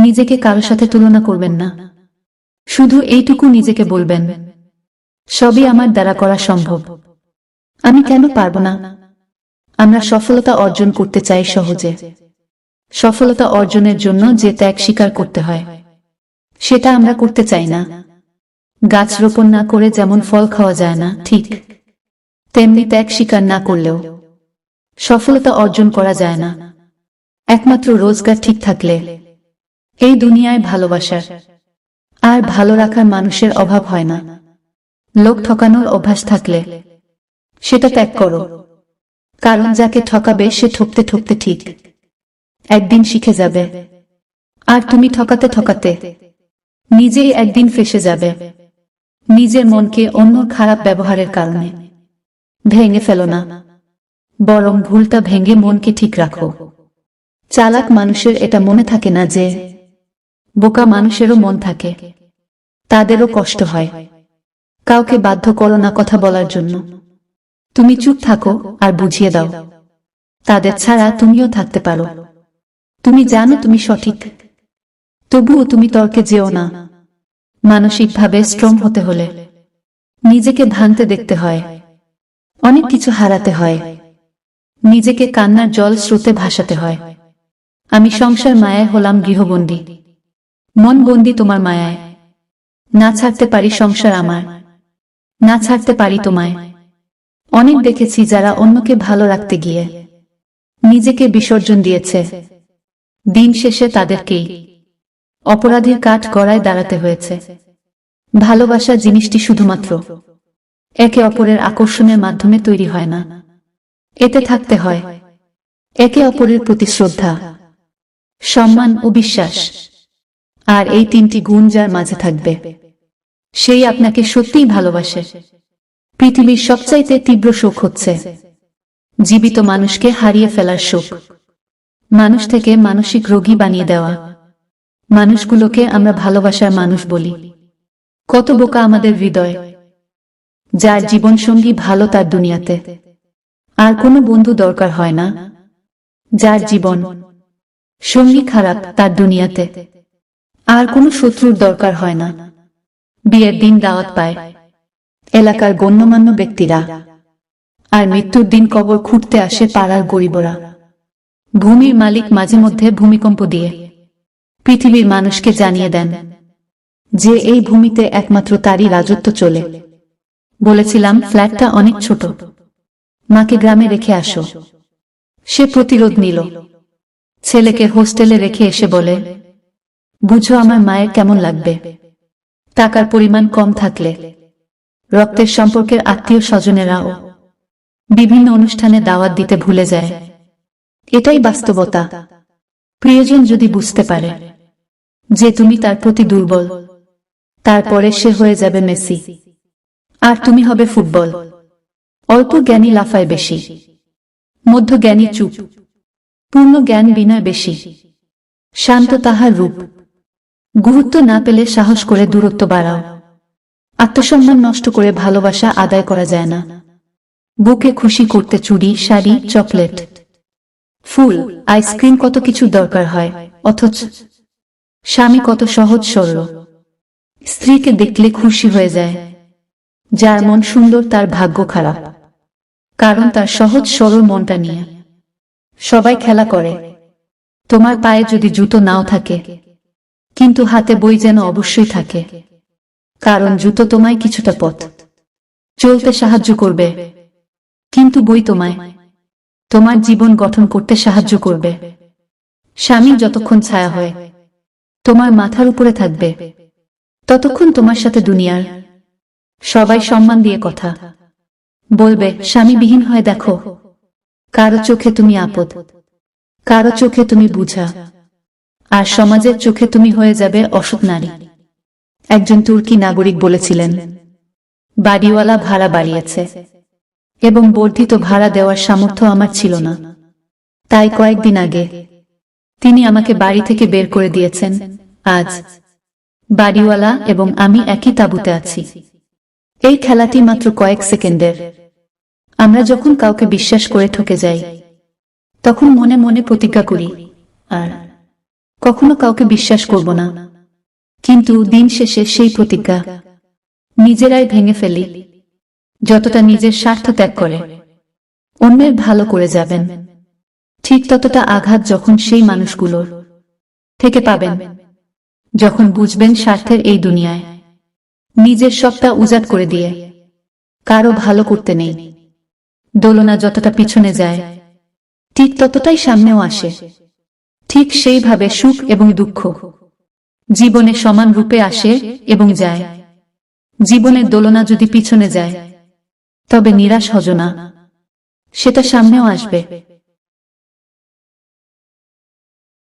নিজেকে কারো সাথে তুলনা করবেন না। শুধু এইটুকু নিজেকে বলবেন, সবই আমার দ্বারা করা সম্ভব। আমি কেন পারব না? আমরা সফলতা অর্জন করতে চাই সহজে। সফলতা অর্জনের জন্য যে ত্যাগ স্বীকার করতে হয়, সেটা আমরা করতে চাই না। গাছ রোপণ না করে যেমন ফল খাওয়া যায় না, ঠিক তেমনি ত্যাগ স্বীকার না করলেও সফলতা অর্জন করা যায় না। একমাত্র রোজগার ঠিক থাকলে এই দুনিয়ায় ভালোবাসার আর ভালো রাখার মানুষের অভাব হয় না। লোক ঠকানোর অভ্যাস থাকলে সেটা ত্যাগ করো, কারণ যাকে ঠকাবে সে ঠকতে ঠকতে ঠিক একদিন শিখে যাবে। আর তুমি ঠকাতে ঠকাতে নিজেই একদিন ফেঁসে যাবে। নিজের মনকে অন্যর খারাপ ব্যবহারের কারণে ভেঙে ফেলো না, বরং ভুলটা ভেঙে মনকে ঠিক রাখো। চালাক মানুষের এটা মনে থাকে না যে বোকা মানুষেরও মন থাকে, তাদেরও কষ্ট হয়। কাউকে বাধ্য করো না কথা বলার জন্য। তুমি চুপ থাকো আর বুঝিয়ে দাও, তাদের ছাড়া তুমিও থাকতে পারো। তুমি জানো তুমি সঠিক, তবুও তুমি তর্কে যেও না। মানসিকভাবে স্ট্রং হতে হলে নিজেকে ভাঙতে দেখতে হয়, অনেক কিছু হারাতে হয়, নিজেকে কান্নার জল স্রোতে ভাসাতে হয়। আমি সংসার মায়ায় হলাম গৃহবন্দী, মন বন্দী তোমার মায়ায়। না ছাড়তে পারি সংসার আমার, না ছাড়তে পারি তোমায়। অনেক দেখেছি যারা অন্যকে ভালো রাখতে গিয়ে নিজেকে বিসর্জন দিয়েছে, দিন শেষে তাদেরকেই অপরাধীর কাঠ গড়ায় দাঁড়াতে হয়েছে। ভালোবাসা জিনিসটি শুধুমাত্র একে অপরের আকর্ষণের মাধ্যমে তৈরি হয় না, এতে থাকতে হয় একে অপরের প্রতি শ্রদ্ধা, সম্মান ও বিশ্বাস। আর এই তিনটি গুণ যার মাঝে থাকবে, সেই আপনাকে সত্যিই ভালোবাসে। পৃথিবীর সবচাইতে তীব্র শোক হচ্ছে জীবিত মানুষকে হারিয়ে ফেলার শোক। মানুষ থেকে মানসিক রোগী বানিয়ে দেওয়া মানুষগুলোকে আমরা ভালোবাসার মানুষ বলি। কত বোকা আমাদের হৃদয়, যার জীবনসঙ্গী ভালো তার দুনিয়াতে আর কোনো বন্ধু দরকার হয় না, যার জীবন সঙ্গী খারাপ তার দুনিয়াতে আর কোনো শত্রুর দরকার হয় না। বিয়ের দিন দাওয়াত পায় এলাকার গণ্যমান্য ব্যক্তিরা, আর মৃত্যুর দিন কবর খুঁড়তে আসে পাড়ার গরিবরা। ভূমির মালিক মাঝে মধ্যে ভূমিকম্প দিয়ে পৃথিবীর মানুষকে জানিয়ে দেন যে এই ভূমিতে একমাত্র তারই রাজত্ব চলে। বলেছিলাম ফ্ল্যাটটা অনেক ছোট, মাকে গ্রামে রেখে আসো। সে প্রতিরোধ নিল, ছেলেকে হোস্টেলে রেখে এসে বলে, বুঝো আমার মায়ের কেমন লাগবে। টাকার পরিমাণ কম থাকলে রক্তের সম্পর্কের আত্মীয় স্বজনেরাও বিভিন্ন অনুষ্ঠানে দাওয়াত দিতে ভুলে যায়। এটাই বাস্তবতা। প্রিয়জন যদি বুঝতে পারে যে তুমি তার প্রতি দুর্বল, তারপরে সে হয়ে যাবে মেসি আর তুমি হবে ফুটবল। অল্প জ্ঞানী লাফায় বেশি, মধ্য জ্ঞানী চুপ, পূর্ণ জ্ঞান বিনয় বেশি। শান্ত তাহার রূপ, গুরুত্ব না পেলে সাহস করে দূরত্ব বাড়াও। আত্মসম্মান নষ্ট করে ভালোবাসা আদায় করা যায় না। বুকে খুশি করতে চুড়ি, শাড়ি, চকলেট, ফুল, আইসক্রিম কত কিছু দরকার হয়, অথচ স্বামী কত সহজ সরল। স্ত্রীকে দেখলে খুশি হয়ে যায়। যার মন সুন্দর তার ভাগ্য খারাপ, কারণ তার সহজ সরল মনটা নিয়ে সবাই খেলা করে। তোমার পায়ে যদি জুতো নাও থাকে, কিন্তু হাতে বই যেন অবশ্যই থাকে, কারণ জুতো তোমায় কিছুটা পথ চলতে সাহায্য করবে, কিন্তু বই তোমায় তোমার জীবন গঠন করতে সাহায্য করবে। স্বামী যতক্ষণ ছায়া হয় তোমার মাথার উপরে থাকবে, ততক্ষণ তোমার সাথে দুনিয়ার সবাই সম্মান দিয়ে কথা বলবে। স্বামীবিহীন হয়ে দেখো, কারো চোখে তুমি আপদ, কারো চোখে তুমি বুঝা, আর সমাজের চোখে তুমি হয়ে যাবে অসৎ নারী। একজন তুর্কি নাগরিক বলেছিলেন, বাড়িওয়ালা ভাড়া বাড়িয়েছে এবং বর্ধিত ভাড়া দেওয়ার সামর্থ্য আমার ছিল না, তাই কয়েকদিন আগে তিনি আমাকে বাড়ি থেকে বের করে দিয়েছেন। আজ বাড়িওয়ালা এবং আমি একই তাঁবুতে আছি। এই খেলাটি মাত্র কয়েক সেকেন্ডের। আমরা যখন কাউকে বিশ্বাস করে ঠকে যাই, তখন মনে মনে প্রতিজ্ঞা করি, আর কখনো কাউকে বিশ্বাস করব না, কিন্তু দিন শেষে সেই প্রতিজ্ঞা নিজেরাই ভেঙে ফেলি। যতটা নিজের স্বার্থ ত্যাগ করে অন্যের ভালো করে যাবেন, ঠিক ততটা আঘাত যখন সেই মানুষগুলোর থেকে পাবেন, যখন বুঝবেন স্বার্থের এই দুনিয়ায় নিজের সবটা উজাড় করে দিয়ে কারো ভালো করতে নেই। দোলনা যতটা পিছনে যায় ঠিক ততটাই সামনেও আসে। ঠিক সেইভাবে সুখ এবং দুঃখ জীবনে সমান রূপে আসে এবং যায়। জীবনের দোলনা যদি পিছনে যায় তবে নিরাশ হজো না, সেটা সামনেও আসবে।